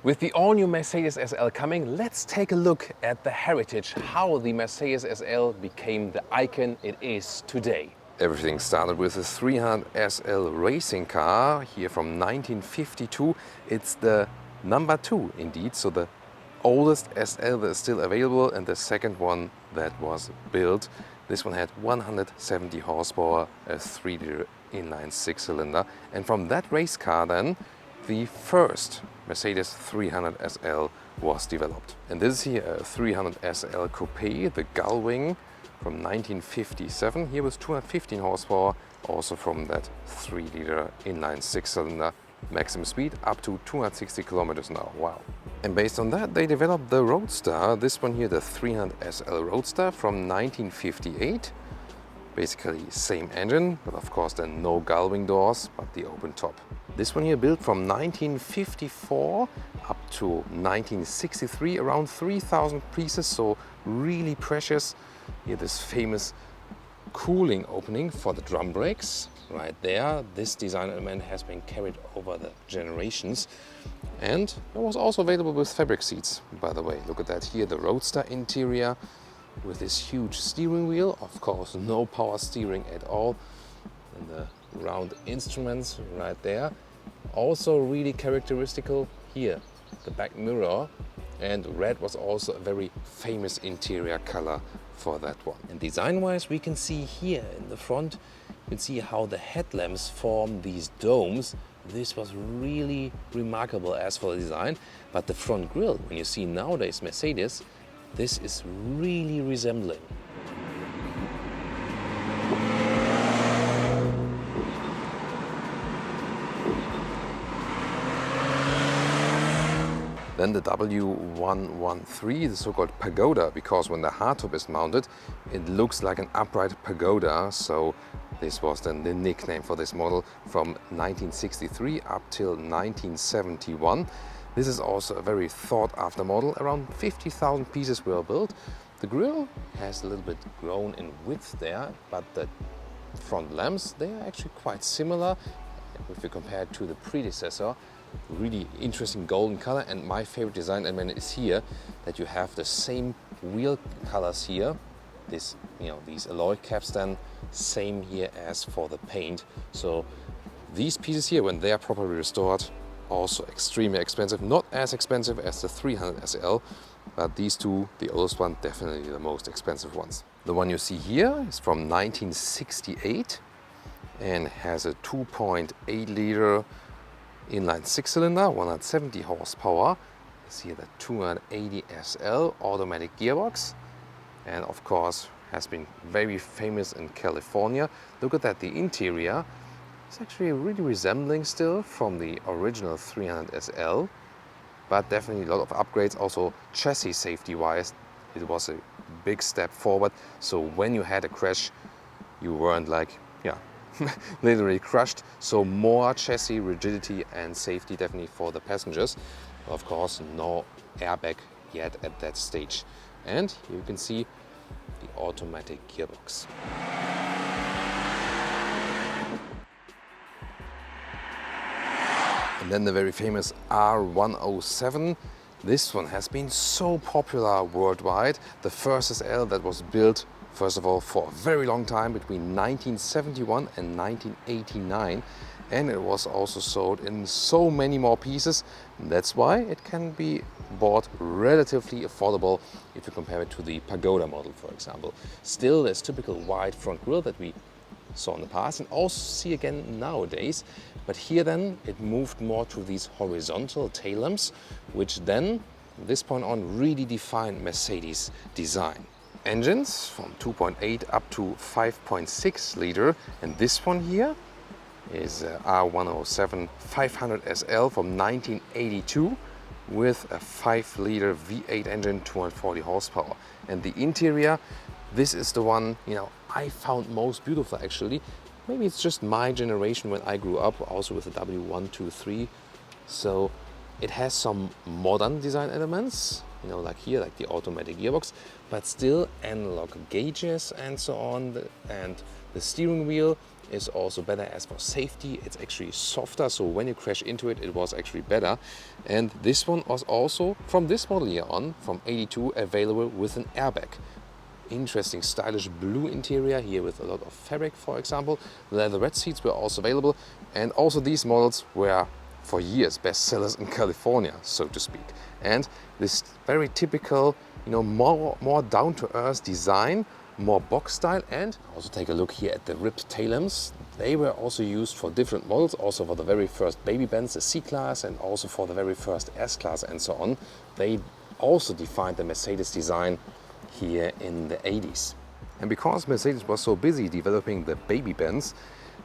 With the all-new Mercedes SL coming, let's take a look at the heritage, how the Mercedes SL became the icon it is today. Everything started with a 300 SL racing car here from 1952. It's the number 2 indeed, so the oldest SL that is still available and the second one that was built. This one had 170 horsepower, a 3-liter inline 6-cylinder, and from that race car then the first Mercedes 300 SL was developed. And this is here a 300 SL Coupe, the gullwing from 1957, here with 215 horsepower, also from that 3-liter inline 6-cylinder, maximum speed up to 260 kilometers an hour. Wow. And based on that, they developed the Roadster, this one here, the 300 SL Roadster from 1958. Basically same engine, but of course then no gullwing doors, but the open top. This one here built from 1954 up to 1963, around 3,000 pieces, so really precious. Here this famous cooling opening for the drum brakes right there. This design element has been carried over the generations, and it was also available with fabric seats, by the way. Look at that here, the Roadster interior with this huge steering wheel, of course no power steering at all, and the round instruments right there. Also really characteristical here, the back mirror, and red was also a very famous interior color for that one. And design-wise, we can see here in the front, you can see how the headlamps form these domes. This was really remarkable as for the design, but the front grille, when you see nowadays Mercedes, this is really resembling. Then the W113, the so-called Pagoda, because when the hardtop is mounted, it looks like an upright pagoda. So this was then the nickname for this model from 1963 up till 1971. This is also a very sought-after model. Around 50,000 pieces were built. The grille has a little bit grown in width there, but the front lamps, they are actually quite similar if you compare it to the predecessor. Really interesting golden color, and my favorite design element is here that you have the same wheel colors here. This, these alloy caps then same here as for the paint. So these pieces here, when they are properly restored, also extremely expensive. Not as expensive as the 300 SL, but these two, the oldest one, definitely the most expensive ones. The one you see here is from 1968 and has a 2.8-liter inline 6-cylinder, 170 horsepower. You see the 280 SL automatic gearbox, and of course has been very famous in California. Look at that, the interior is actually really resembling still from the original 300 SL, but definitely a lot of upgrades. Also chassis safety wise, it was a big step forward. So when you had a crash, you weren't like, literally crushed. So more chassis rigidity and safety definitely for the passengers. Of course, no airbag yet at that stage. And you can see the automatic gearbox. And then the very famous R107. This one has been so popular worldwide. The first SL that was built, first of all, for a very long time, between 1971 and 1989. And it was also sold in so many more pieces. That's why it can be bought relatively affordable if you compare it to the Pagoda model, for example. Still, there's typical wide front grille that we saw in the past and also see again nowadays. But here then it moved more to these horizontal tail lamps, which then, from this point on, really defined Mercedes design. Engines from 2.8 up to 5.6 liter, and this one here is R107 500 SL from 1982 with a 5-liter V8 engine, 240 horsepower. And the interior, this is the one I found most beautiful actually. Maybe it's just my generation when I grew up also with the W123. So it has some modern design elements, like here, like the automatic gearbox, but still analog gauges and so on. And the steering wheel is also better as for safety. It's actually softer, so when you crash into it, it was actually better. And this one was also, from this model here on, from 82, available with an airbag. Interesting stylish blue interior here with a lot of fabric, for example. Leatherette seats were also available, and also these models were for years bestsellers in California, so to speak. And this very typical, more down-to-earth design, more box style. And also take a look here at the ribbed tail lamps. They were also used for different models, also for the very first baby Benz, the C-Class, and also for the very first S-Class and so on. They also defined the Mercedes design here in the 80s. And because Mercedes was so busy developing the baby Benz,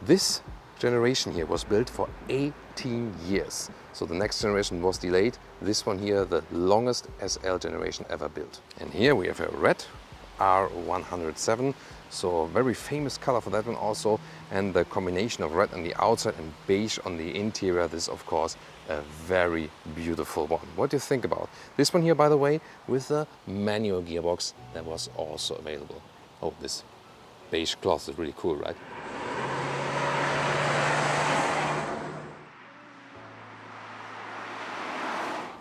this generation here was built for 18 years. So the next generation was delayed. This one here, the longest SL generation ever built. And here we have a red R107, so a very famous color for that one also. And the combination of red on the outside and beige on the interior, this is of course a very beautiful one. What do you think about this one here, by the way, with the manual gearbox that was also available? Oh, this beige cloth is really cool, right?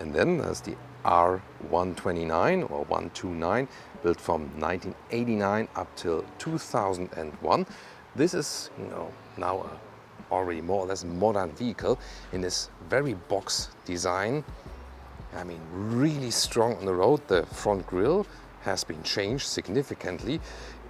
And then there's the R129 or 129, built from 1989 up till 2001. This is, now a already more or less modern vehicle in this very box design. I mean, really strong on the road. The front grille has been changed significantly.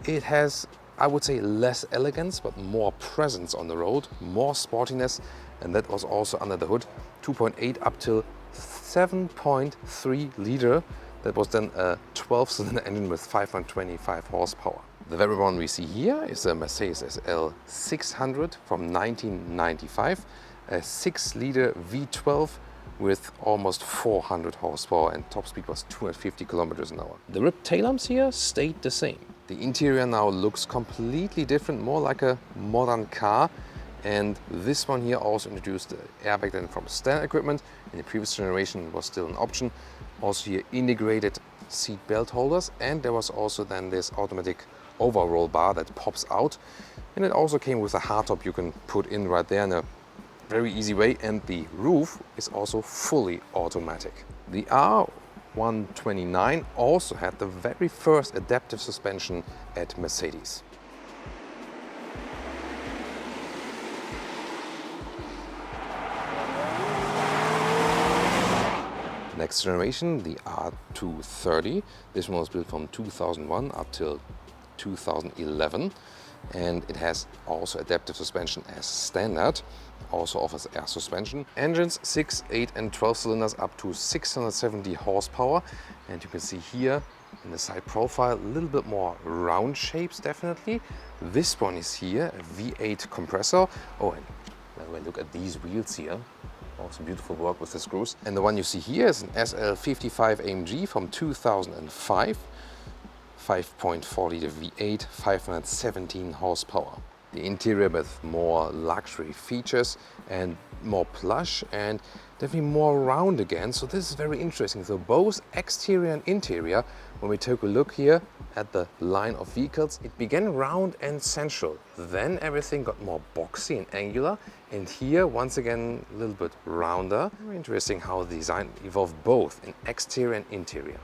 It has, I would say, less elegance, but more presence on the road, more sportiness, and that was also under the hood. 2.8 up till 7.3 liter. That was then a 12-cylinder engine with 525 horsepower. The very one we see here is a Mercedes SL 600 from 1995, a 6-liter V12 with almost 400 horsepower, and top speed was 250 kilometers an hour. The ribbed tail lamps here stayed the same. The interior now looks completely different, more like a modern car. And this one here also introduced the airbag then from standard equipment. In the previous generation it was still an option. Also here integrated seat belt holders, and there was also then this automatic overroll bar that pops out. And it also came with a hardtop you can put in right there in a very easy way, and the roof is also fully automatic. The R129 also had the very first adaptive suspension at Mercedes. Next generation, the R230. This one was built from 2001 up till 2011, and it has also adaptive suspension as standard. Also offers air suspension. Engines 6, 8 and 12 cylinders up to 670 horsepower, and you can see here in the side profile a little bit more round shapes definitely. This one is here a V8 compressor. Oh, and by the way, look at these wheels here. Also beautiful work with the screws. And the one you see here is an SL 55 AMG from 2005. 5.4 liter V8, 517 horsepower. The interior with more luxury features and more plush and definitely more round again. So this is very interesting. So both exterior and interior, when we take a look here at the line of vehicles, it began round and sensual. Then everything got more boxy and angular. And here, once again, a little bit rounder. Very interesting how the design evolved both in exterior and interior.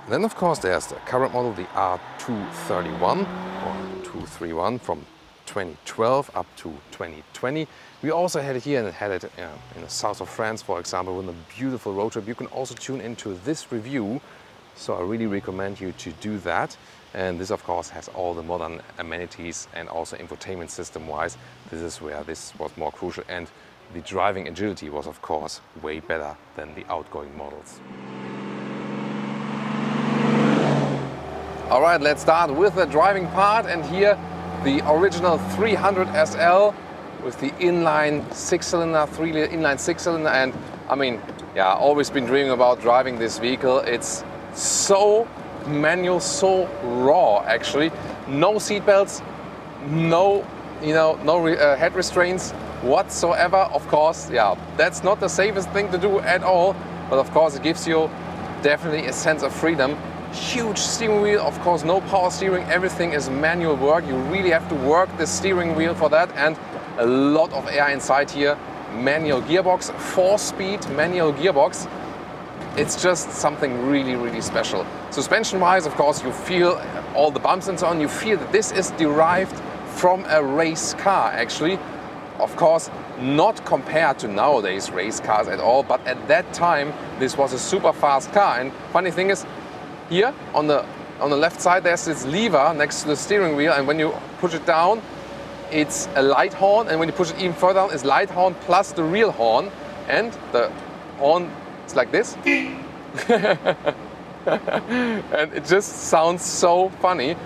And then, of course, there's the current model, the R231 or 231 from 2012 up to 2020. We also had it here and had it in the south of France, for example, with a beautiful road trip. You can also tune into this review, so I really recommend you to do that. And this, of course, has all the modern amenities and also infotainment system-wise. This is where this was more crucial, and the driving agility was, of course, way better than the outgoing models. All right, let's start with the driving part, and here the original 300 SL with the inline 6-cylinder, 3-liter inline 6-cylinder. And I mean, yeah, always been dreaming about driving this vehicle. It's so manual, so raw actually. No seat belts, no head restraints whatsoever. Of course, yeah, that's not the safest thing to do at all, but of course it gives you definitely a sense of freedom. huge steering wheel, of course no power steering, everything is manual work. You really have to work the steering wheel for that, and a lot of air inside here. Manual gearbox, 4-speed manual gearbox. It's just something really, really special. Suspension wise, of course, you feel all the bumps and so on. You feel that this is derived from a race car actually. Of course, not compared to nowadays race cars at all, but at that time this was a super fast car. And funny thing is, here on the left side there's this lever next to the steering wheel, and when you push it down it's a light horn, and when you push it even further down it's light horn plus the real horn, and the horn is like this. And it just sounds so funny.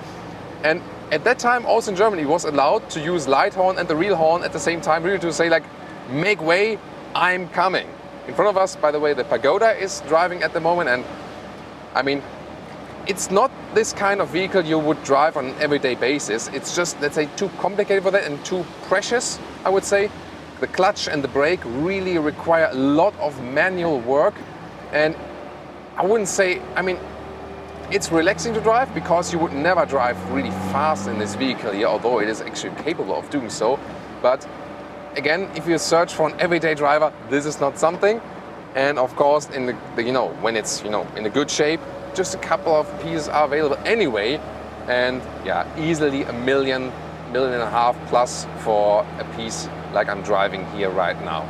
And at that time also in Germany it was allowed to use light horn and the real horn at the same time, really to say like, make way, I'm coming. In front of us, by the way, the Pagoda is driving at the moment, and I mean, it's not this kind of vehicle you would drive on an everyday basis. It's just, let's say, too complicated for that and too precious, I would say. The clutch and the brake really require a lot of manual work, and I wouldn't say, I mean, it's relaxing to drive because you would never drive really fast in this vehicle here, although it is actually capable of doing so. But again, if you search for an everyday driver, this is not something. And of course, in the when it's in a good shape, just a couple of pieces are available anyway. And yeah, easily $1 million, $1.5 million plus for a piece like I'm driving here right now.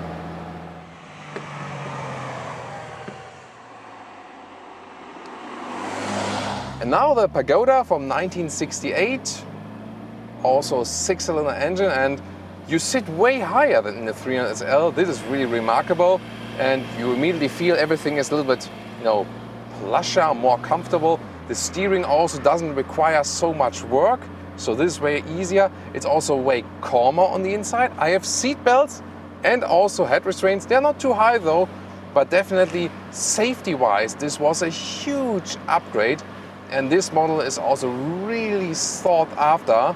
And now the Pagoda from 1968, also 6-cylinder engine, and you sit way higher than in the 300 SL. This is really remarkable, and you immediately feel everything is a little bit, plusher, more comfortable. The steering also doesn't require so much work, so this is way easier. It's also way calmer on the inside. I have seat belts and also head restraints. They're not too high though, but definitely safety-wise, this was a huge upgrade. And this model is also really sought after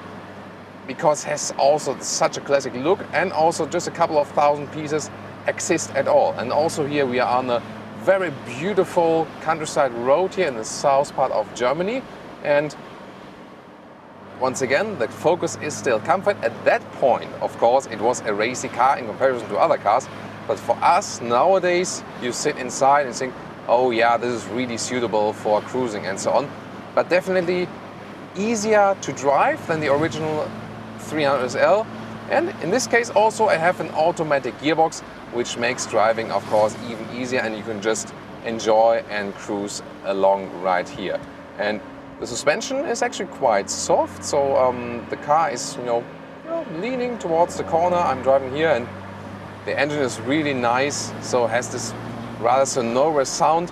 because it has also such a classic look, and also just a couple of thousand pieces exist at all. And also here we are on a very beautiful countryside road here in the south part of Germany. And once again, the focus is still comfort. At that point, of course, it was a racy car in comparison to other cars. But for us nowadays, you sit inside and think, oh yeah, this is really suitable for cruising and so on. But definitely easier to drive than the original 300 SL. And in this case also I have an automatic gearbox, which makes driving of course even easier, and you can just enjoy and cruise along right here. And the suspension is actually quite soft, so the car is leaning towards the corner. I'm driving here, and the engine is really nice, so it has this rather sonorous sound.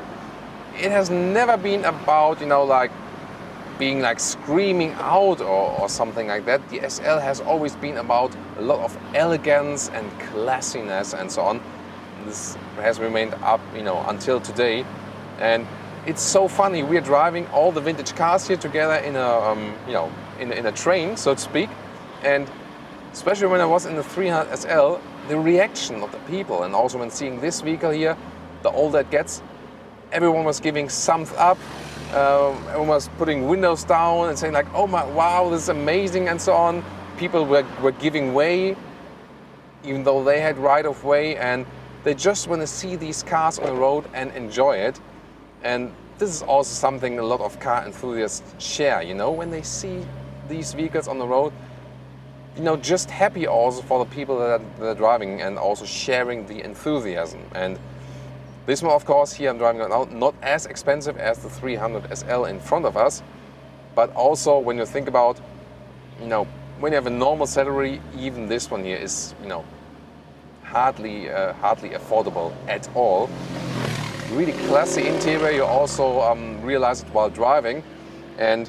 It has never been about like being like screaming out or something like that. The SL has always been about a lot of elegance and classiness and so on. This has remained up, until today. And it's so funny. We're driving all the vintage cars here together in a, in a train, so to speak. And especially when I was in the 300 SL, the reaction of the people, and also when seeing this vehicle here, the older it gets, everyone was giving thumbs up. Everyone was putting windows down and saying like, oh my, wow, this is amazing and so on. People were giving way, even though they had right of way, and they just want to see these cars on the road and enjoy it. And this is also something a lot of car enthusiasts share, when they see these vehicles on the road, just happy also for the people that are driving and also sharing the enthusiasm. And this one, of course, here I'm driving right now, not as expensive as the 300 SL in front of us, but also when you think about, when you have a normal salary, even this one here is, hardly affordable at all. Really classy interior. You also realize it while driving. And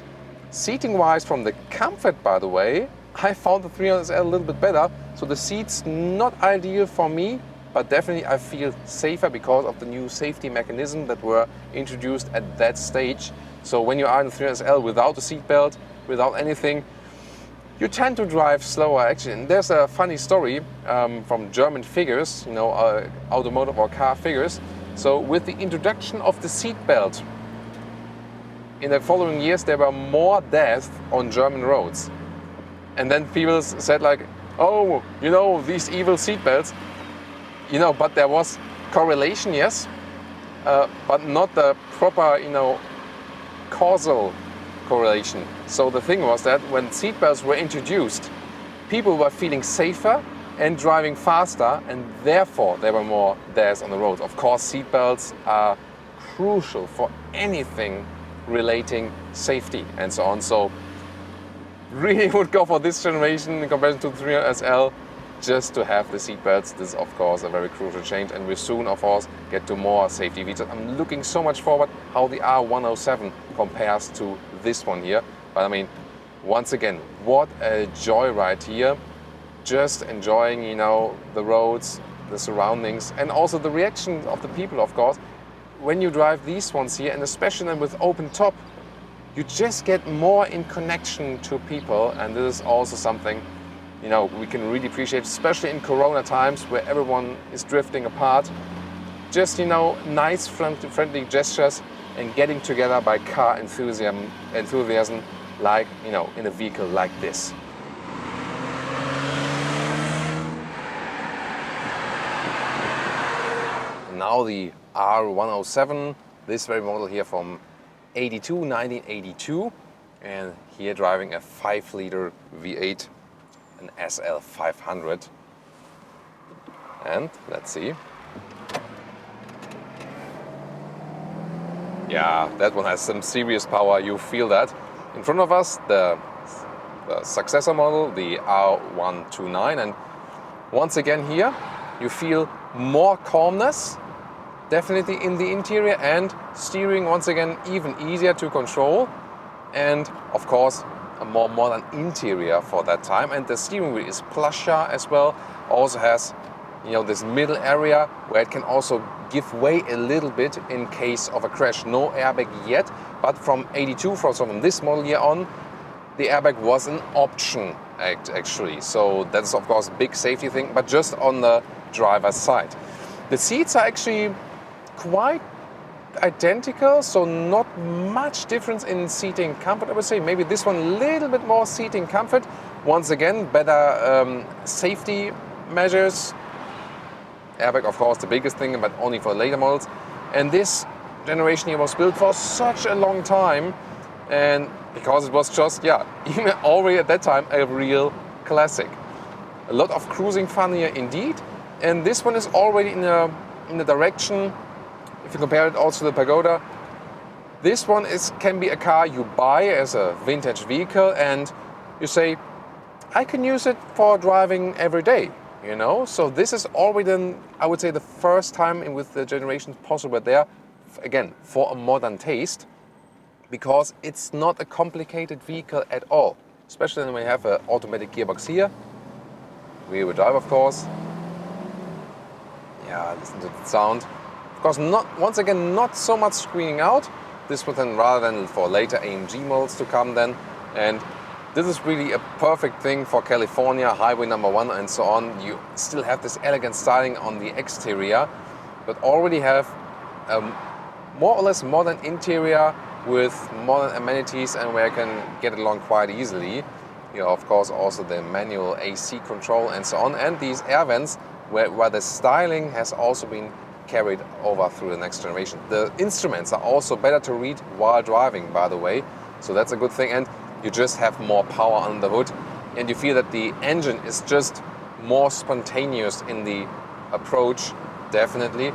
seating-wise, from the comfort, by the way, I found the 300 SL a little bit better. So the seats not ideal for me, but definitely I feel safer because of the new safety mechanism that were introduced at that stage. So when you are in the 300 SL without a seat belt, without anything, you tend to drive slower actually. And there's a funny story from German figures, automotive or car figures. So with the introduction of the seat belt, in the following years there were more deaths on German roads. And then people said like, oh, you know, these evil seatbelts, you know, but there was correlation, yes, but not the proper, you know, causal correlation. So the thing was that when seatbelts were introduced, people were feeling safer and driving faster, and therefore there were more deaths on the roads. Of course, seatbelts are crucial for anything relating safety and so on. So really would go for this generation in comparison to the 300 SL just to have the seatbelts. This is of course a very crucial change, and we soon of course get to more safety features. I'm looking so much forward how the R107 compares to this one here. But I mean, once again, what a joyride here. Just enjoying, you know, the roads, the surroundings, and also the reaction of the people, of course. When you drive these ones here, and especially with open top, you just get more in connection to people, and this is also something, you know, we can really appreciate, especially in Corona times where everyone is drifting apart. Just, you know, nice friendly gestures and getting together by car enthusiasm, like, you know, in a vehicle like this. Now the R107, this very model here from 1982, and here driving a 5-liter V8, an SL 500. And let's see. Yeah, that one has some serious power, you feel that. In front of us, the successor model, the R129, and once again here, you feel more calmness, definitely in the interior, and steering once again even easier to control, and of course a more modern interior for that time. And the steering wheel is plusher as well, also has, you know, this middle area where it can also give way a little bit in case of a crash. No airbag yet, but from 82, from this model year on, the airbag was an option actually. So that's of course a big safety thing, but just on the driver's side. The seats are actually quite identical, so not much difference in seating comfort, I would say. Maybe this one a little bit more seating comfort. Once again, better safety measures. Airbag, of course, the biggest thing, but only for later models. And this generation here was built for such a long time, and because it was just, yeah, even already at that time, a real classic. A lot of cruising fun here indeed, and this one is already in the direction. If you compare it also to the Pagoda, this one can be a car you buy as a vintage vehicle, and you say, I can use it for driving every day, you know? So this is already then, I would say, the first time with the generations possible there, again, for a modern taste, because it's not a complicated vehicle at all, especially when you have an automatic gearbox here. Rear-wheel drive, of course. Yeah, listen to the sound. Of course, once again, not so much screening out. This was then rather than for later AMG models to come then. And this is really a perfect thing for California, highway number 1 and so on. You still have this elegant styling on the exterior, but already have a more or less modern interior with modern amenities, and where you can get along quite easily. You know, of course, also the manual AC control and so on. And these air vents, where the styling has also been carried over through the next generation. The instruments are also better to read while driving, by the way, so that's a good thing. And you just have more power on the hood, and you feel that the engine is just more spontaneous in the approach, definitely.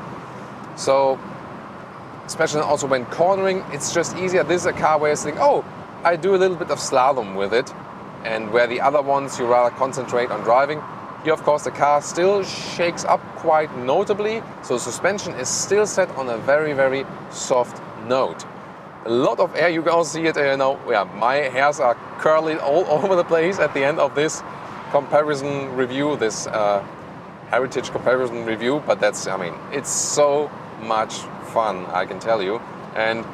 So especially also when cornering, it's just easier. This is a car where you think, oh, I do a little bit of slalom with it, and where the other ones you rather concentrate on driving. Here, of course, the car still shakes up quite notably, so the suspension is still set on a very, very soft note. A lot of air, you can also see it, you know, yeah, my hairs are curling all over the place at the end of this comparison review, this heritage comparison review, but that's, I mean, it's so much fun, I can tell you. And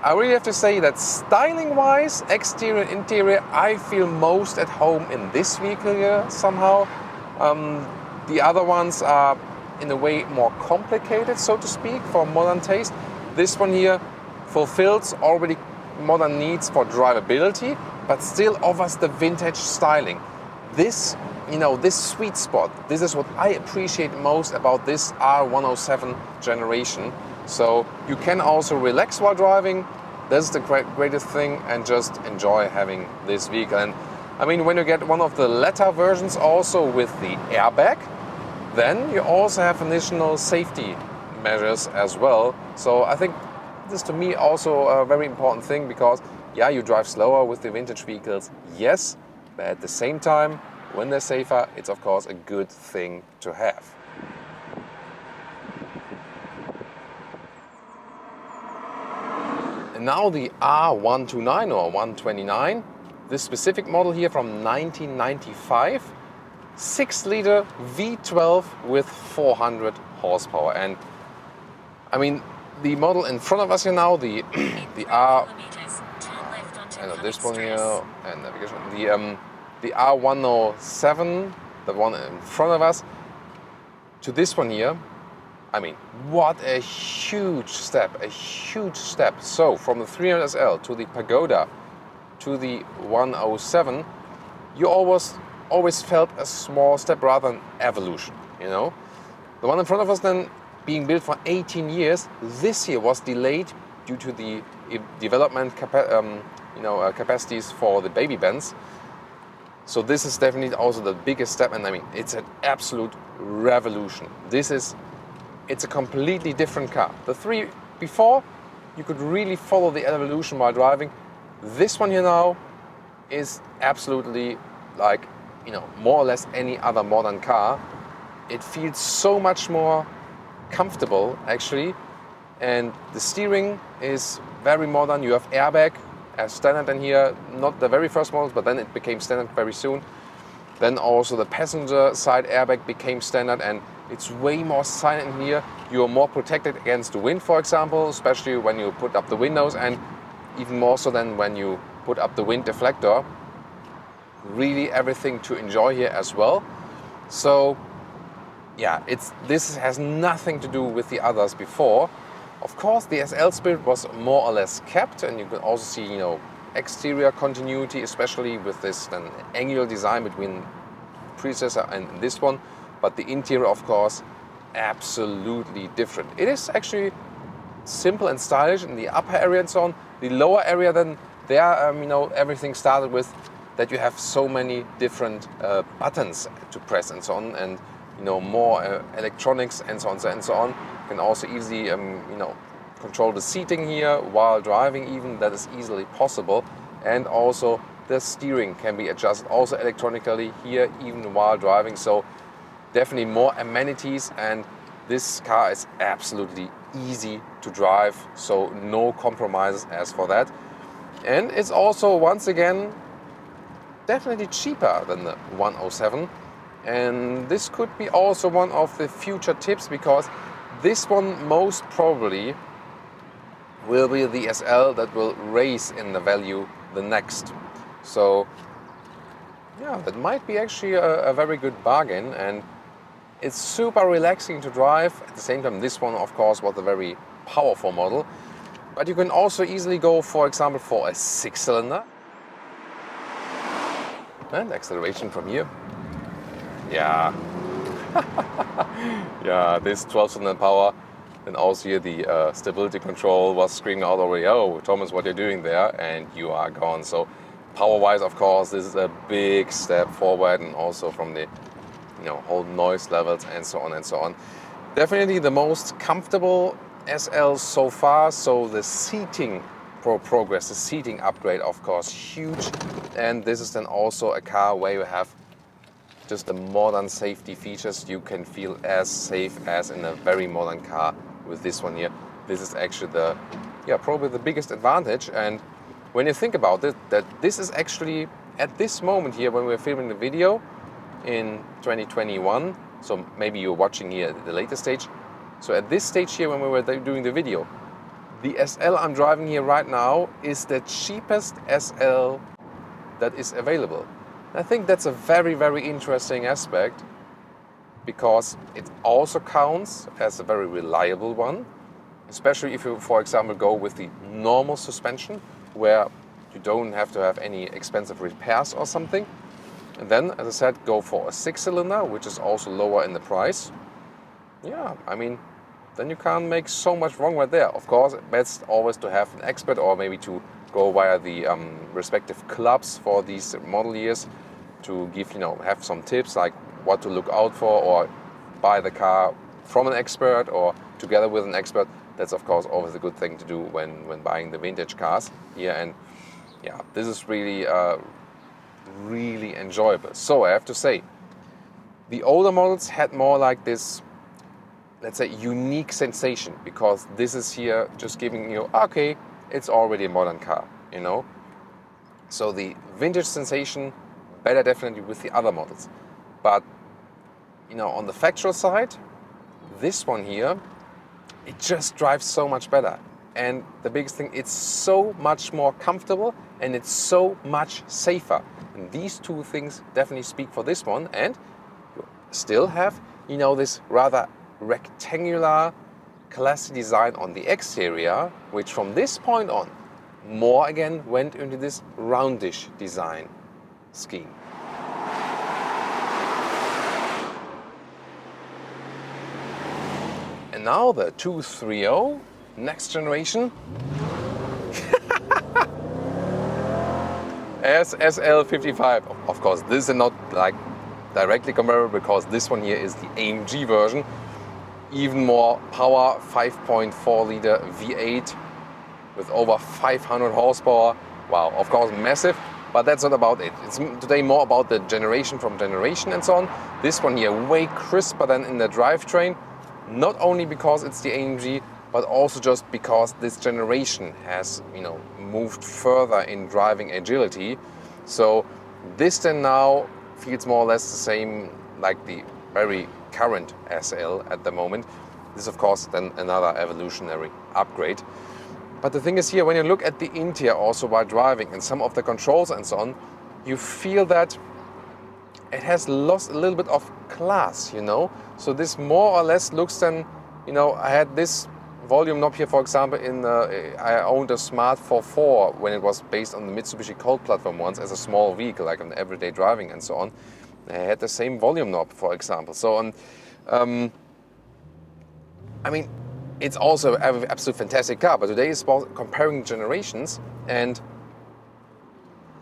I really have to say that styling-wise, exterior and interior, I feel most at home in this vehicle here somehow. The other ones are in a way more complicated, so to speak, for modern taste. This one here fulfills already modern needs for drivability, but still offers the vintage styling. This, this sweet spot, this is what I appreciate most about this R107 generation. So you can also relax while driving. That's the greatest thing, and just enjoy having this vehicle. And I mean, when you get one of the latter versions also with the airbag, then you also have additional safety measures as well. So I think this to me also a very important thing, because yeah, you drive slower with the vintage vehicles, yes, but at the same time, when they're safer, it's of course a good thing to have. And now the R129 or 129, this specific model here from 1995, 6-liter V12 with 400 horsepower. And I mean, the model in front of us here now, the this one here, and navigation, the R107, the one in front of us, to this one here, I mean, what a huge step, a huge step. So from the 300 SL to the Pagoda to the 107, you always felt a small step rather than evolution, The one in front of us then, being built for 18 years, this year was delayed due to the development capacities for the Mercedes-Benz. So this is definitely also the biggest step, and I mean, it's an absolute revolution. It's a completely different car. The three before, you could really follow the evolution while driving. This one here now is absolutely like, more or less any other modern car. It feels so much more comfortable actually, and the steering is very modern. You have airbag as standard in here, not the very first models, but then it became standard very soon. Then also the passenger side airbag became standard, and it's way more silent in here. You are more protected against the wind, for example, especially when you put up the windows, and even more so than when you put up the wind deflector. Really everything to enjoy here as well. So yeah, this has nothing to do with the others before. Of course, the SL spirit was more or less kept, and you can also see, exterior continuity, especially with this angular design between predecessor and this one. But the interior, of course, absolutely different. It is actually simple and stylish in the upper area and so on. The lower area, then there, everything started with that you have so many different buttons to press and so on, and more electronics and so on and so on. You can also easily control the seating here while driving, even that is easily possible. And also the steering can be adjusted also electronically here even while driving. So definitely more amenities, and this car is absolutely easy to drive, so no compromises as for that. And it's also, once again, definitely cheaper than the 107. And this could be also one of the future tips, because this one most probably will be the SL that will raise in the value the next. So yeah, that might be actually a very good bargain, and it's super relaxing to drive. At the same time, this one of course was a very powerful model, but you can also easily go, for example, for a 6-cylinder. And acceleration from here. Yeah. Yeah, this 12-cylinder power. And also here the stability control was screaming out already, "Oh, Thomas, what you're doing there?" And you are gone. So power-wise, of course, this is a big step forward, and also from the whole noise levels and so on and so on. Definitely the most comfortable SL so far. So the seating progress, the seating upgrade, of course, huge. And this is then also a car where you have just the modern safety features. You can feel as safe as in a very modern car with this one here. This is actually probably the biggest advantage. And when you think about it, that this is actually at this moment here when we're filming the video in 2021, so maybe you're watching here at the later stage. So at this stage here when we were doing the video, the SL I'm driving here right now is the cheapest SL that is available. I think that's a very, very interesting aspect, because it also counts as a very reliable one, especially if you, for example, go with the normal suspension. where you don't have to have any expensive repairs or something. And then, as I said, go for a 6-cylinder, which is also lower in the price. Yeah, I mean, then you can't make so much wrong right there. Of course, best always to have an expert, or maybe to go via the respective clubs for these model years to give, have some tips like what to look out for, or buy the car from an expert or together with an expert. That's of course always a good thing to do when buying the vintage cars here. And yeah, this is really really enjoyable. So I have to say, the older models had more like this, let's say, unique sensation, because this is here just giving you, okay, it's already a modern car, So the vintage sensation, better definitely with the other models. But, on the factual side, this one here, it just drives so much better. And the biggest thing, it's so much more comfortable and it's so much safer. And these two things definitely speak for this one. And you still have, this rather rectangular classy design on the exterior, which from this point on, more again went into this roundish design scheme. And now the 230 next generation SL55. Of course, this is not like directly comparable, because this one here is the AMG version. Even more power, 5.4 liter V8 with over 500 horsepower. Wow, of course massive, but that's not about it. It's today more about the generation from generation and so on. This one here way crisper than in the drivetrain, not only because it's the AMG, but also just because this generation has, moved further in driving agility. So this then now feels more or less the same like the very current SL at the moment. This is of course then another evolutionary upgrade. But the thing is here, when you look at the interior also while driving and some of the controls and so on, you feel that it has lost a little bit of class, So this more or less looks then, I had this volume knob here, for example, I owned a Smart 44 when it was based on the Mitsubishi Colt platform once as a small vehicle, like on everyday driving and so on. I had the same volume knob, for example. So I mean, it's also an absolute fantastic car, but today is about comparing generations, and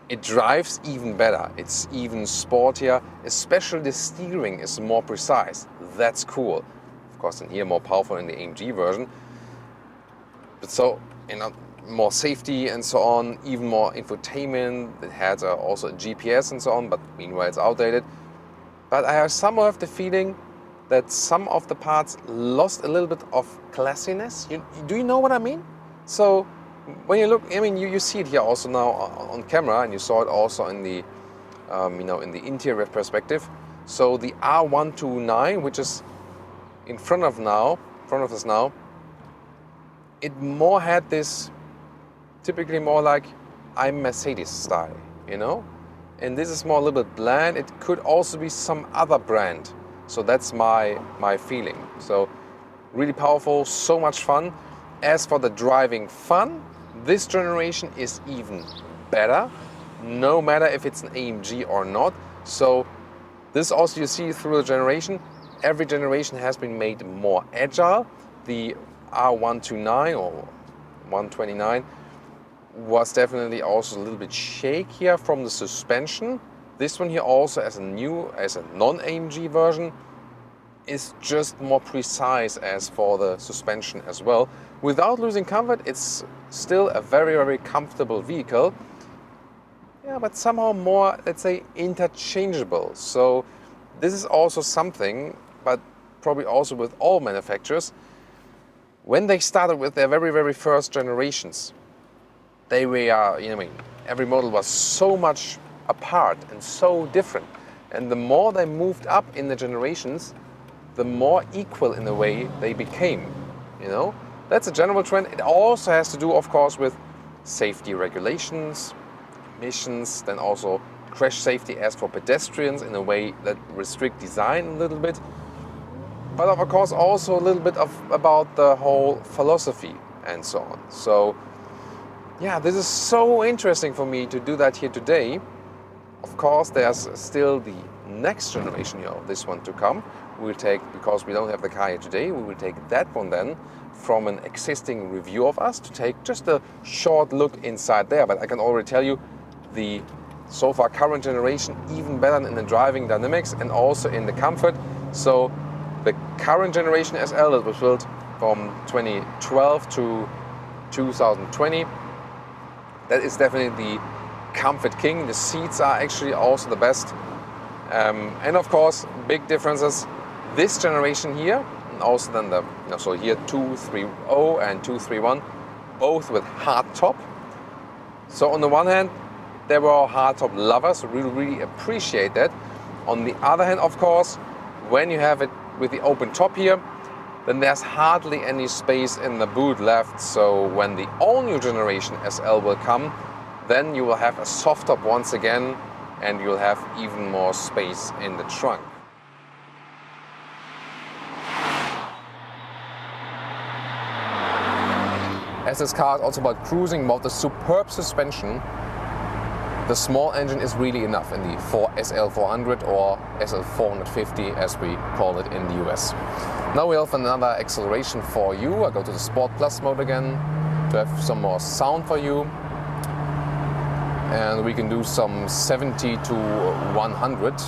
it drives even better. It's even sportier, especially the steering is more precise. That's cool. Of course, in here more powerful in the AMG version. But so, more safety and so on, even more infotainment. It had also a GPS and so on, but meanwhile it's outdated. But I somehow have the feeling that some of the parts lost a little bit of classiness. Do you know what I mean? So when you look, you see it here also now on camera, and you saw it also in the, in the interior perspective. So the R129, which is in front of us now, it more had this typically more like I'm Mercedes style, And this is more a little bit bland. It could also be some other brand. So that's my feeling. So really powerful, so much fun. As for the driving fun, this generation is even better, no matter if it's an AMG or not. So this also you see through the generation. Every generation has been made more agile. The R129 or 129 was definitely also a little bit shakier from the suspension. This one here also as a non-AMG version is just more precise as for the suspension as well. Without losing comfort, it's still a very, very comfortable vehicle. Yeah, but somehow more, let's say, interchangeable. So this is also something, but probably also with all manufacturers, when they started with their very, very first generations, they were, every model was so much apart and so different. And the more they moved up in the generations, the more equal in a way they became, That's a general trend. It also has to do, of course, with safety regulations, emissions, then also crash safety as for pedestrians in a way that restrict design a little bit. But of course also a little bit about the whole philosophy and so on. So yeah, this is so interesting for me to do that here today. Of course, there's still the next generation here of this one to come. We'll take, because we don't have the car here today, we will take that one then from an existing review of us to take just a short look inside there. But I can already tell you the so far current generation even better in the driving dynamics and also in the comfort. So the current generation SL that was built from 2012 to 2020, that is definitely the comfort king. The seats are actually also the best. And of course, big differences. This generation here, and also then the, so here 230 and 231, both with hard top. So on the one hand, they were hard top lovers, really appreciate that. On the other hand, of course, when you have it with the open top here, then there's hardly any space in the boot left. So when the all new generation SL will come, then you will have a soft top once again, and you'll have even more space in the trunk. As this car is also about cruising, about the superb suspension, the small engine is really enough in the SL 400 or SL 450 as we call it in the US. Now we have another acceleration for you. I go to the Sport Plus mode again to have some more sound for you. And we can do some 70 to 100.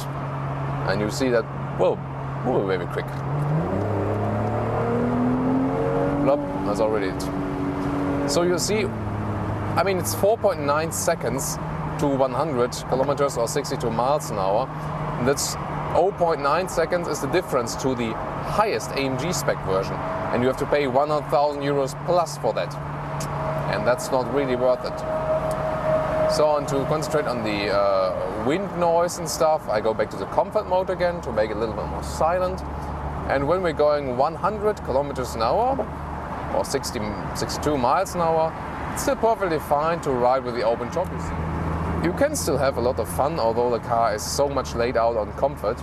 And you see that, well, we're very quick. Plop, that's already it. So you see, I mean, it's 4.9 seconds to 100 kilometers or 62 miles an hour. And that's 0.9 seconds is the difference to the highest AMG spec version. And you have to pay 100,000 euros plus for that. And that's not really worth it. So on to concentrate on the wind noise and stuff, I go back to the comfort mode again to make it a little bit more silent. And when we're going 100 kilometers an hour, or 62 miles an hour, it's still perfectly fine to ride with the open top. You can still have a lot of fun, although the car is so much laid out on comfort.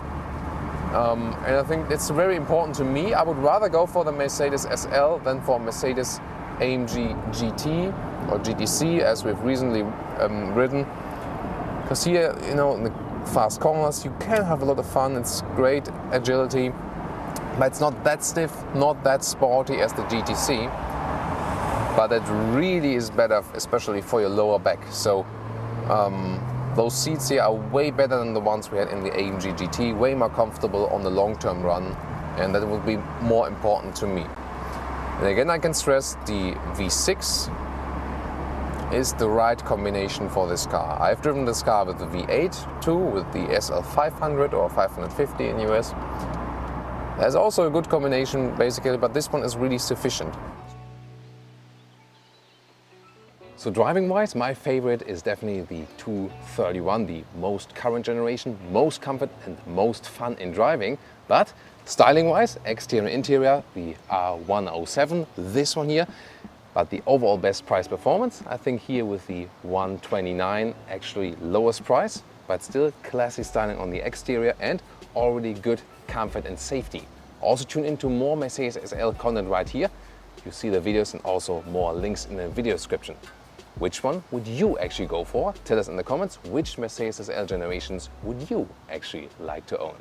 And I think it's very important to me. I would rather go for the Mercedes SL than for Mercedes-AMG GT or GTC, as we've recently ridden. Because here, you know, in the fast corners, you can have a lot of fun. It's great agility. But it's not that stiff, not that sporty as the GTC, but it really is better, especially for your lower back. So those seats here are way better than the ones we had in the AMG GT, way more comfortable on the long-term run, and that will be more important to me. And again, I can stress the V6 is the right combination for this car. I've driven this car with the V8 too, with the SL 500 or 550 in US. There's also a good combination basically, but this one is really sufficient. So driving wise, my favorite is definitely the 231, the most current generation, most comfort and most fun in driving. But styling wise, exterior and interior, the R107, this one here. But the overall best price performance, I think here with the 129, actually lowest price, but still classy styling on the exterior and already good comfort and safety. Also tune into more Mercedes SL content right here. You see the videos and also more links in the video description. Which one would you actually go for? Tell us in the comments which Mercedes SL generations would you actually like to own.